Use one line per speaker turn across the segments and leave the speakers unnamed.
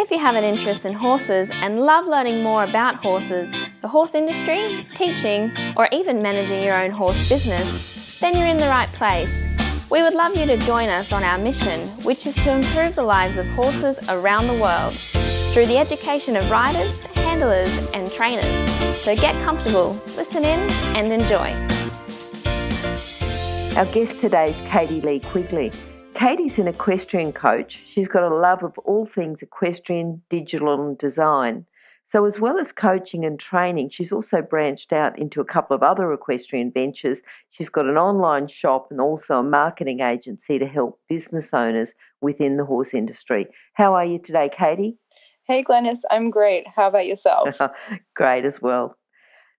If you have an interest in horses and love learning more about horses, the horse industry, teaching, or even managing your own horse business, then you're in the right place. We would love you to join us on our mission, which is to improve the lives of horses around the world through the education of riders, handlers, and trainers. So get comfortable, listen in, and enjoy.
Our guest today is Katie-lea Quigley. Katie's an equestrian coach. She's got a love of all things equestrian, digital and design. So as well as coaching and training, she's also branched out into a couple of other equestrian ventures. She's got an online shop and also a marketing agency to help business owners within the horse industry. How are you today, Katie?
Hey, Glenys. I'm great. How about yourself?
Great as well.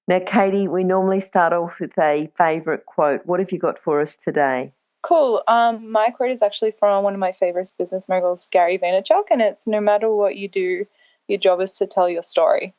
Now, Katie, we normally start off with a favourite quote. What have you got for us today?
Cool. My quote is actually from one of my favorite business moguls, Gary Vaynerchuk, and it's no matter what you do, your job is to tell your story.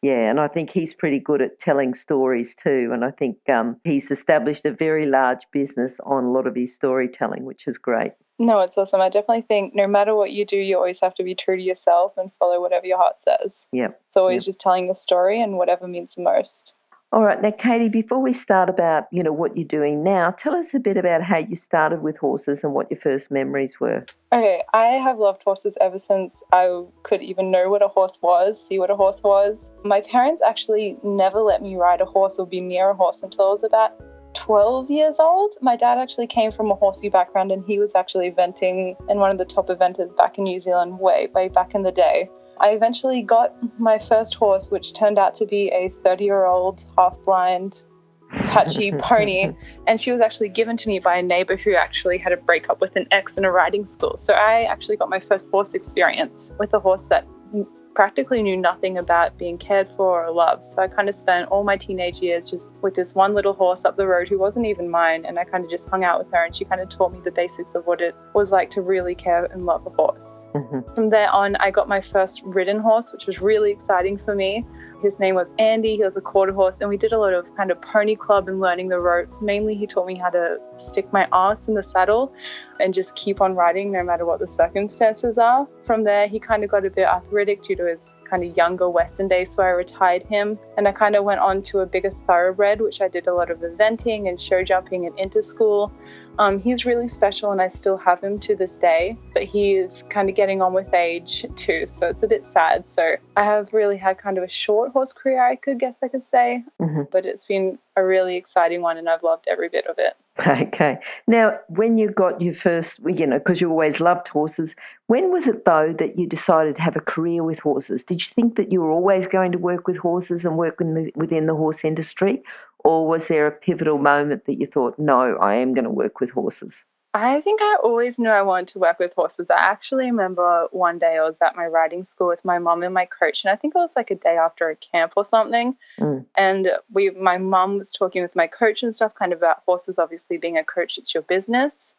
Yeah, and I think he's pretty good at telling stories too. And I think he's established a very large business on a lot of his storytelling, which is great.
No, it's awesome. I definitely think no matter what you do, you always have to be true to yourself and follow whatever your heart says.
Yep.
It's always just telling your story and whatever means the most.
All right. Now, Katie, before we start about, what you're doing now, tell us a bit about how you started with horses and what your first memories were.
Okay. I have loved horses ever since I could even know what a horse was, see what a horse was. My parents actually never let me ride a horse or be near a horse until I was about 12 years old. My dad actually came from a horsey background and he was actually eventing and one of the top eventers back in New Zealand way back in the day. I eventually got my first horse, which turned out to be a 30-year-old half-blind patchy pony, and she was actually given to me by a neighbour who actually had a breakup with an ex in a riding school. So I actually got my first horse experience with a horse that practically knew nothing about being cared for or loved. So I kind of spent all my teenage years just with this one little horse up the road who wasn't even mine, and I kind of just hung out with her and she kind of taught me the basics of what it was like to really care and love a horse. Mm-hmm. From there on, I got my first ridden horse, which was really exciting for me. His name was Andy. He was a quarter horse, and we did a lot of kind of pony club and learning the ropes. Mainly, he taught me how to stick my arse in the saddle and just keep on riding no matter what the circumstances are. From there, he kind of got a bit arthritic due to his kind of younger Western days, so I retired him. And I kind of went on to a bigger thoroughbred, which I did a lot of eventing and show jumping and inter-school. He's really special and I still have him to this day, but he is kind of getting on with age too, so it's a bit sad. So I have really had kind of a short horse career, I could say, but it's been a really exciting one and I've loved every bit of it.
Okay. Now, when you got your first, because you always loved horses, when was it though that you decided to have a career with horses? Did you think that you were always going to work with horses and work within the horse industry? Or was there a pivotal moment that you thought, no, I am going to work with horses?
I think I always knew I wanted to work with horses. I actually remember one day I was at my riding school with my mum and my coach, and I think it was like a day after a camp or something. And my mum was talking with my coach and stuff kind of about horses. Obviously, being a coach, it's your business.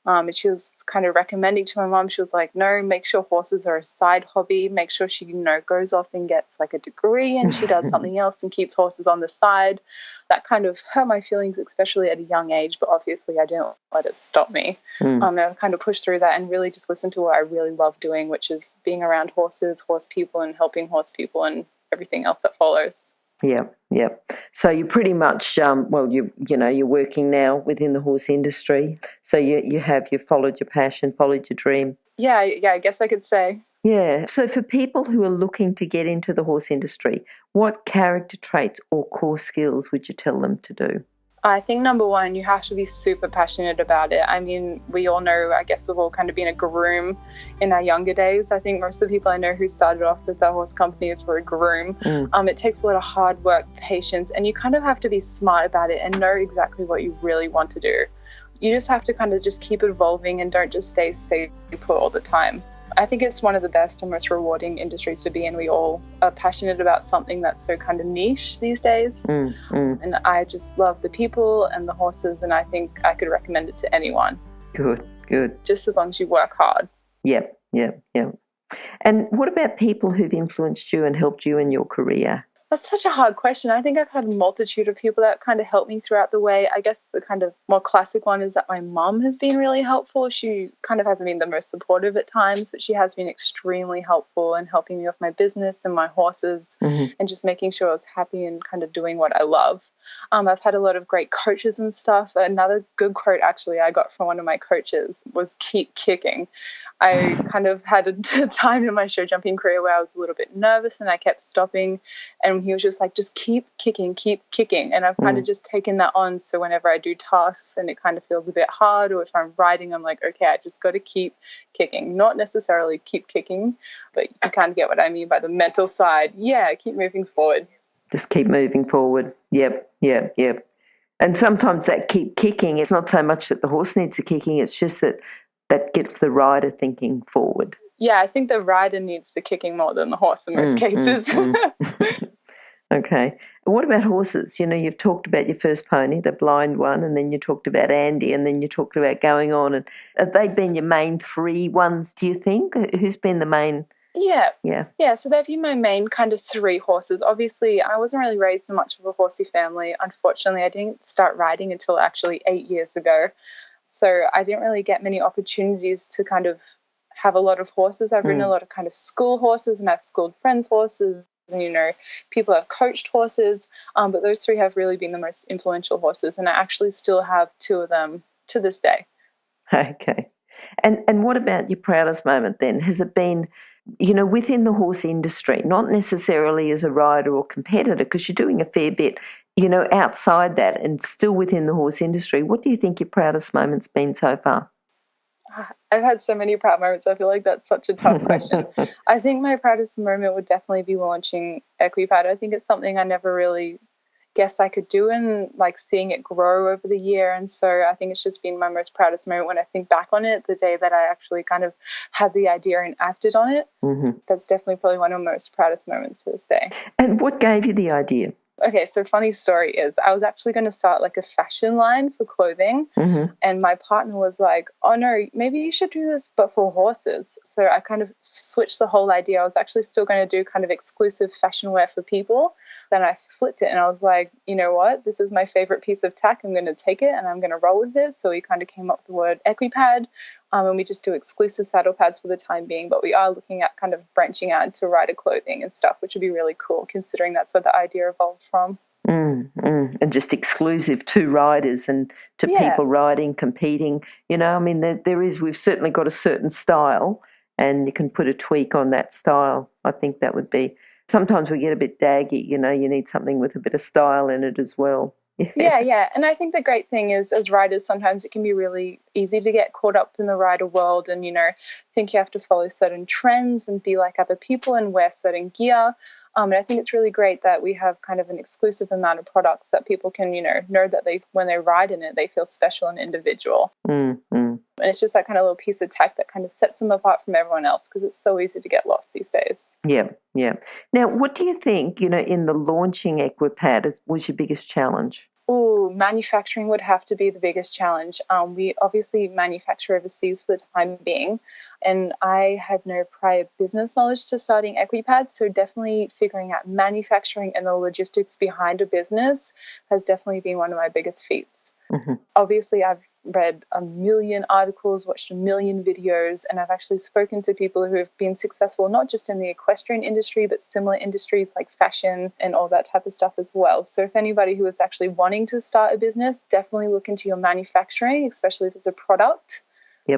And she was kind of recommending to my mum, she was like, no, make sure horses are a side hobby. Make sure she, goes off and gets like a degree and she does something else and keeps horses on the side. That kind of hurt my feelings, especially at a young age, but obviously I didn't let it stop me. And I kind of pushed through that and really just listened to what I really love doing, which is being around horses, horse people, and helping horse people and everything else that follows.
Yeah. So you pretty much, you're working now within the horse industry. So you followed your passion, followed your dream.
Yeah, I guess I could say.
Yeah. So for people who are looking to get into the horse industry, what character traits or core skills would you tell them to do?
I think number one, you have to be super passionate about it. I mean, we all know, I guess we've all kind of been a groom in our younger days. I think most of the people I know who started off with their horse companies were a groom. It takes a lot of hard work, patience, and you kind of have to be smart about it and know exactly what you really want to do. You just have to kind of just keep evolving and don't just stay put all the time. I think it's one of the best and most rewarding industries to be in. We all are passionate about something that's so kind of niche these days. And I just love the people and the horses, and I think I could recommend it to anyone.
Good.
Just as long as you work hard.
Yep. And what about people who've influenced you and helped you in your career?
That's such a hard question. I think I've had a multitude of people that kind of helped me throughout the way. I guess the kind of more classic one is that my mum has been really helpful. She kind of hasn't been the most supportive at times, but she has been extremely helpful in helping me with my business and my horses and just making sure I was happy and kind of doing what I love. I've had a lot of great coaches and stuff. Another good quote actually I got from one of my coaches was "keep kicking." I kind of had a time in my show jumping career where I was a little bit nervous and I kept stopping, and he was just like, just keep kicking. And I've kind of just taken that on. So whenever I do tasks and it kind of feels a bit hard, or if I'm writing, I'm like, okay, I just got to keep kicking. Not necessarily keep kicking, but you kind of get what I mean by the mental side. Yeah, keep moving forward.
Just keep moving forward. Yep. And sometimes that keep kicking, it's not so much that the horse needs a kicking, it's just that gets the rider thinking forward.
Yeah, I think the rider needs the kicking more than the horse in most cases.
Okay. What about horses? You know, you've talked about your first pony, the blind one, and then you talked about Andy, and then you talked about going on. And have they been your main three ones, do you think? Who's been the main?
Yeah. So they've been my main kind of three horses. Obviously, I wasn't really raised in much of a horsey family. Unfortunately, I didn't start riding until actually 8 years ago. So I didn't really get many opportunities to kind of have a lot of horses. I've ridden a lot of kind of school horses, and I've schooled friends' horses. And, you know, people have coached horses, but those three have really been the most influential horses, and I actually still have two of them to this day.
Okay. And what about your proudest moment then? Has it been, you know, within the horse industry, not necessarily as a rider or competitor, because you're doing a fair bit, you know, outside that and still within the horse industry? What do you think your proudest moment's been so far?
I've had so many proud moments. I feel like that's such a tough question. I think my proudest moment would definitely be launching Equipad. I think it's something I never really guessed I could do, and like seeing it grow over the year. And so I think it's just been my most proudest moment when I think back on it, the day that I actually kind of had the idea and acted on it. That's definitely probably one of my most proudest moments to this day.
And what gave you the idea?
Okay, so funny story is I was actually going to start like a fashion line for clothing, and my partner was like, oh no, maybe you should do this but for horses. So I kind of switched the whole idea. I was actually still going to do kind of exclusive fashion wear for people. Then I flipped it and I was like, you know what, this is my favorite piece of tech. I'm going to take it and I'm going to roll with it. So we kind of came up with the word Equipad. And we just do exclusive saddle pads for the time being, but we are looking at kind of branching out into rider clothing and stuff, which would be really cool considering that's where the idea evolved from.
And just exclusive to riders and to people riding, competing. You know, I mean, we've certainly got a certain style and you can put a tweak on that style. I think that would be, sometimes we get a bit daggy, you know, you need something with a bit of style in it as well.
Yeah. And I think the great thing is, as riders, sometimes it can be really easy to get caught up in the rider world and, you know, think you have to follow certain trends and be like other people and wear certain gear. And I think it's really great that we have kind of an exclusive amount of products that people can, you know that when they ride in it, they feel special and individual. And it's just that kind of little piece of tech that kind of sets them apart from everyone else, because it's so easy to get lost these days.
Yeah. Now, what do you think, you know, in the launching Equipad was your biggest challenge?
Oh, manufacturing would have to be the biggest challenge. We obviously manufacture overseas for the time being, and I had no prior business knowledge to starting Equipad, so definitely figuring out manufacturing and the logistics behind a business has definitely been one of my biggest feats. Obviously, I've read a million articles, watched a million videos, and I've actually spoken to people who have been successful not just in the equestrian industry, but similar industries like fashion and all that type of stuff as well. So if anybody who is actually wanting to start a business, definitely look into your manufacturing, especially if it's a product.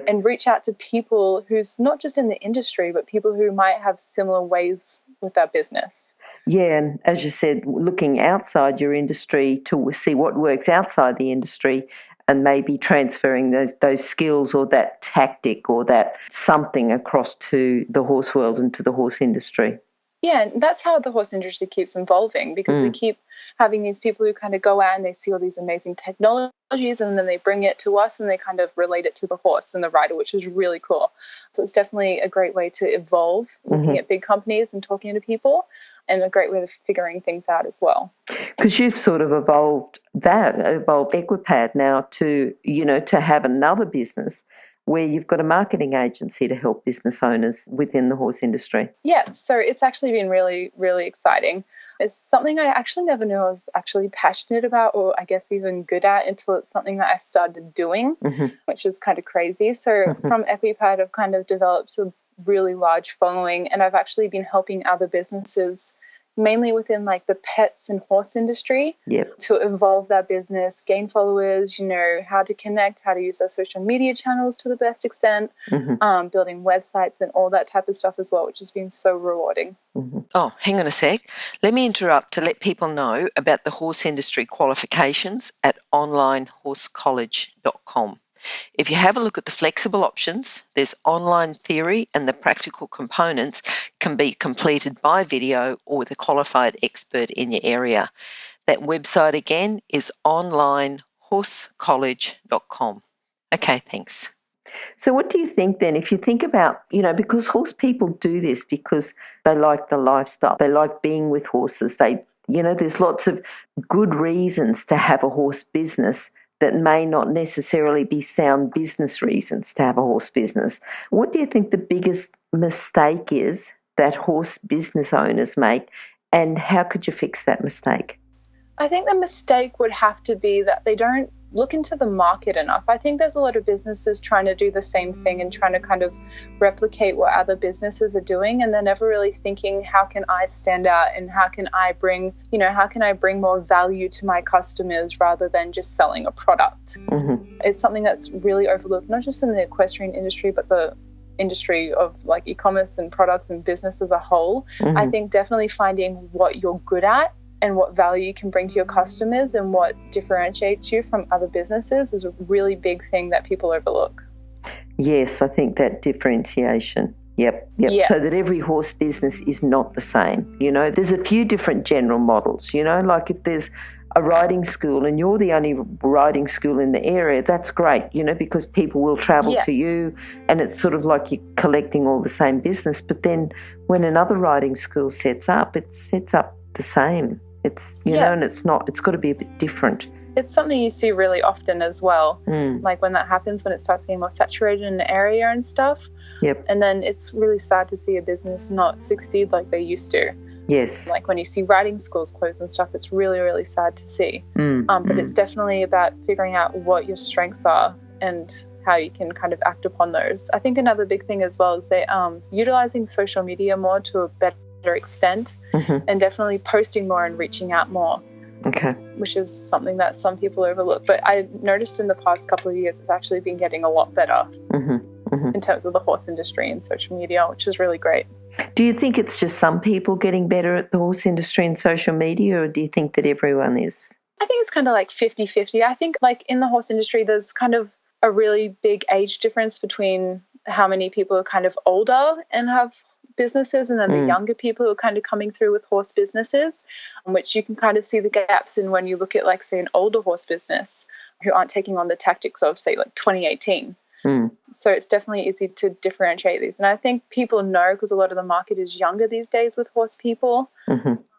And reach out to people who's not just in the industry, but people who might have similar ways with their business.
Yeah, and as you said, looking outside your industry to see what works outside the industry and maybe transferring those skills or that tactic or that something across to the horse world and to the horse industry.
Yeah, and that's how the horse industry keeps evolving, because we keep having these people who kind of go out and they see all these amazing technologies and then they bring it to us and they kind of relate it to the horse and the rider, which is really cool. So it's definitely a great way to evolve, looking at big companies and talking to people, and a great way of figuring things out as well.
Because you've sort of evolved Equipad now to, you know, to have another business where you've got a marketing agency to help business owners within the horse industry.
Yeah, so it's actually been really, really exciting. It's something I actually never knew I was actually passionate about, or I guess even good at, until it's something that I started doing, which is kind of crazy. So from Equipad, I've kind of developed a really large following, and I've actually been helping other businesses, mainly within like the pets and horse industry, to evolve their business, gain followers, how to connect, how to use their social media channels to the best extent, building websites and all that type of stuff as well, which has been so rewarding.
Oh, hang on a sec. Let me interrupt to let people know about the horse industry qualifications at onlinehorsecollege.com. If you have a look at the flexible options, there's online theory, and the practical components can be completed by video or with a qualified expert in your area. That website again is onlinehorsecollege.com. Okay, thanks. So what do you think then, if you think about, because horse people do this because they like the lifestyle, they like being with horses, there's lots of good reasons to have a horse business that may not necessarily be sound business reasons to have a horse business. What do you think the biggest mistake is that horse business owners make, and how could you fix that mistake?
I think the mistake would have to be that they don't look into the market enough. I think there's a lot of businesses trying to do the same thing and trying to kind of replicate what other businesses are doing, and they're never really thinking, how can I stand out and how can I bring more value to my customers rather than just selling a product. It's something that's really overlooked, not just in the equestrian industry, but the industry of like e-commerce and products and business as a whole. I think definitely finding what you're good at and what value you can bring to your customers and what differentiates you from other businesses is a really big thing that people overlook.
Yes, I think that differentiation. Yep. So that every horse business is not the same. There's a few different general models, like if there's a riding school and you're the only riding school in the area, that's great, because people will travel to you, and it's sort of like you're collecting all the same business. But then when another riding school sets up, it sets up the same. It's, and it's got to be a bit different.
It's something you see really often as well. Like when that happens, when it starts getting more saturated in an area and stuff. And then it's really sad to see a business not succeed like they used to.
Yes.
Like when you see riding schools close and stuff, it's really, really sad to see. But it's definitely about figuring out what your strengths are and how you can kind of act upon those. I think another big thing as well is they utilizing social media more to a better extent, and definitely posting more and reaching out more.
Okay.
Which is something that some people overlook. But I noticed in the past couple of years it's actually been getting a lot better in terms of the horse industry and social media, which is really great.
Do you think it's just some people getting better at the horse industry and social media, or do you think that everyone is?
I think it's kind of like 50-50. I think like in the horse industry there's kind of a really big age difference between how many people are kind of older and have businesses, and then the younger people who are kind of coming through with horse businesses, which you can kind of see the gaps in when you look at like say an older horse business who aren't taking on the tactics of say like 2018. So it's definitely easy to differentiate these, and I think people know because a lot of the market is younger these days with horse people,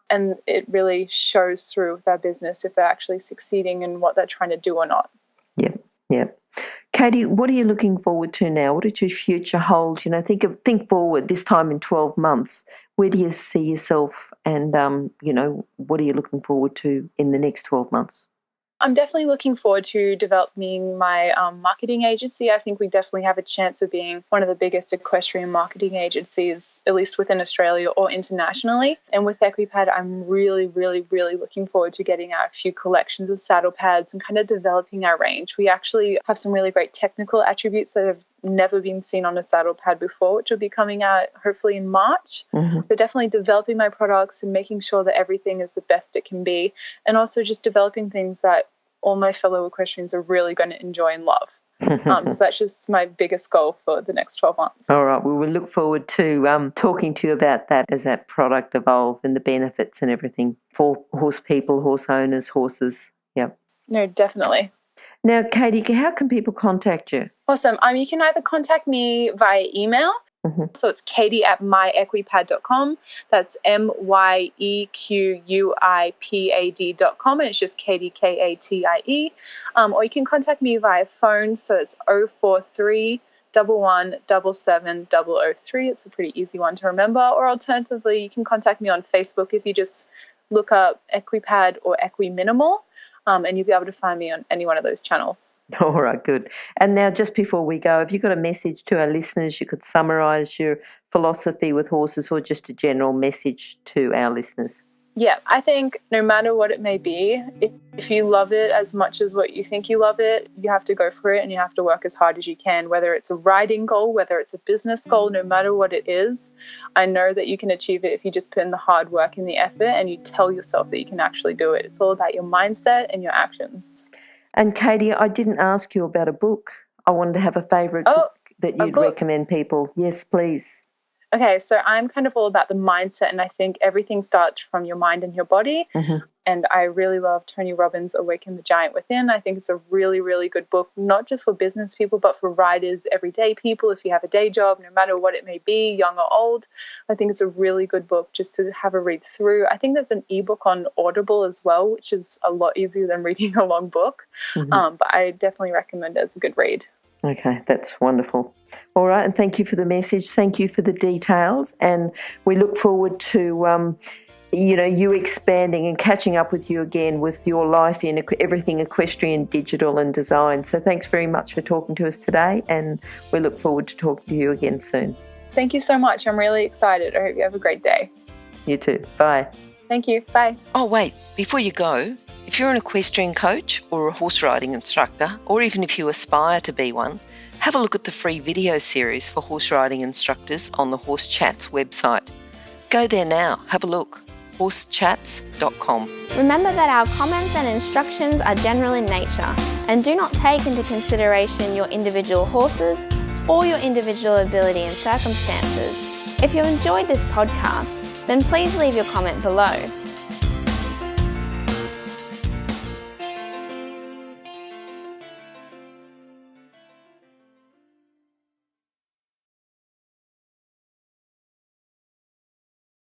and it really shows through with their business if they're actually succeeding in what they're trying to do or not.
Yep. Katie, what are you looking forward to now? What does your future hold? Think forward this time in 12 months. Where do you see yourself, and what are you looking forward to in the next 12 months?
I'm definitely looking forward to developing my marketing agency. I think we definitely have a chance of being one of the biggest equestrian marketing agencies, at least within Australia or internationally. And with Equipad, I'm really, really, really looking forward to getting out a few collections of saddle pads and kind of developing our range. We actually have some really great technical attributes that have never been seen on a saddle pad before, which will be coming out hopefully in March. So definitely developing my products and making sure that everything is the best it can be, and also just developing things that all my fellow equestrians are really going to enjoy and love. So that's just my biggest goal for the next 12 months.
All right. Well, we'll look forward to talking to you about that as that product evolves and the benefits and everything for horse people, horse owners, horses. Yep.
No, definitely.
Now, Katie, how can people contact you?
Awesome. You can either contact me via email. So it's katie@myequipad.com. That's myequipad.com, and it's just Katie, Katie. Or you can contact me via phone. So it's 043 11 77 003. It's a pretty easy one to remember. Or alternatively, you can contact me on Facebook if you just look up Equipad or Equiminimal, and you'll be able to find me on any one of those channels.
All right, good. And now, just before we go, have you got a message to our listeners? You could summarise your philosophy with horses, or just a general message to our listeners?
Yeah, I think no matter what it may be, if you love it as much as what you think you love it, you have to go for it and you have to work as hard as you can, whether it's a riding goal, whether it's a business goal, no matter what it is. I know that you can achieve it if you just put in the hard work and the effort and you tell yourself that you can actually do it. It's all about your mindset and your actions.
And Katie, I didn't ask you about a book. I wanted to have a favourite book that you'd recommend people. Yes, please.
Okay, so I'm kind of all about the mindset, and I think everything starts from your mind and your body.
Mm-hmm.
And I really love Tony Robbins' Awaken the Giant Within. I think it's a really, really good book, not just for business people, but for riders, everyday people. If you have a day job, no matter what it may be, young or old, I think it's a really good book just to have a read through. I think there's an ebook on Audible as well, which is a lot easier than reading a long book.
Mm-hmm.
But I definitely recommend it as a good read.
Okay, that's wonderful. All right, and thank you for the message. Thank you for the details, and we look forward to you expanding and catching up with you again with your life in everything equestrian, digital and design. So thanks very much for talking to us today, and we look forward to talking to you again soon.
Thank you so much. I'm really excited. I hope you have a great day.
You too. Bye.
Thank you. Bye.
Oh, wait, before you go, if you're an equestrian coach or a horse riding instructor, or even if you aspire to be one, have a look at the free video series for horse riding instructors on the Horse Chats website. Go there now, have a look, horsechats.com.
Remember that our comments and instructions are general in nature and do not take into consideration your individual horses or your individual ability and circumstances. If you enjoyed this podcast, then please leave your comment below.